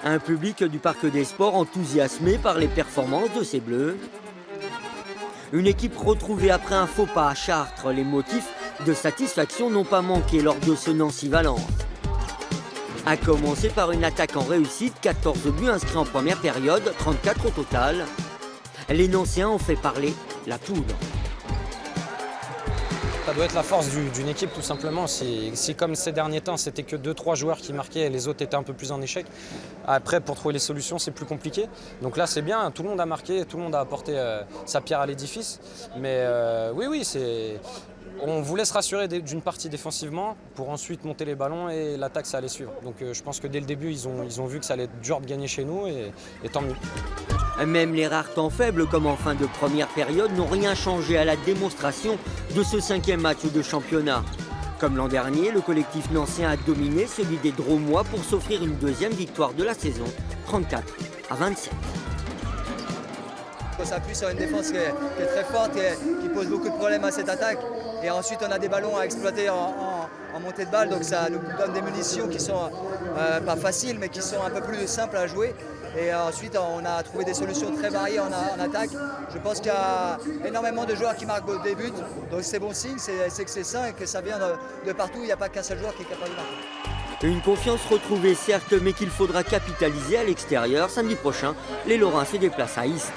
Un public du Parc des Sports enthousiasmé par les performances de ces Bleus. Une équipe retrouvée après un faux pas à Chartres. Les motifs de satisfaction n'ont pas manqué lors de ce Nancy-Valence. A commencer par une attaque en réussite, 14 buts inscrits en première période, 34 au total. Les Nancéens ont fait parler la poudre. Ça doit être la force d'une équipe tout simplement. Si comme ces derniers temps, c'était que 2-3 joueurs qui marquaient et les autres étaient un peu plus en échec, après pour trouver les solutions c'est plus compliqué. Donc là c'est bien, tout le monde a marqué, tout le monde a apporté sa pierre à l'édifice. Mais oui, on voulait se rassurer d'une partie défensivement pour ensuite monter les ballons et l'attaque ça allait suivre. Donc je pense que dès le début ils ont vu que ça allait être dur de gagner chez nous et tant mieux. Même les rares temps faibles, comme en fin de première période, n'ont rien changé à la démonstration de ce 5e match de championnat. Comme l'an dernier, le collectif nancéen a dominé celui des Drômois pour s'offrir une deuxième victoire de la saison, 34-27. On s'appuie sur une défense qui est très forte et qui pose beaucoup de problèmes à cette attaque. Et ensuite, on a des ballons à exploiter en montée de balle, donc ça nous donne des munitions qui sont pas faciles, mais qui sont un peu plus simples à jouer. Et ensuite, on a trouvé des solutions très variées en attaque. Je pense qu'il y a énormément de joueurs qui marquent des buts, donc c'est bon signe, c'est que c'est sain et que ça vient de partout. Il n'y a pas qu'un seul joueur qui est capable de marquer. Une confiance retrouvée certes, mais qu'il faudra capitaliser à l'extérieur. Samedi prochain, les Lorrains se déplacent à Istres.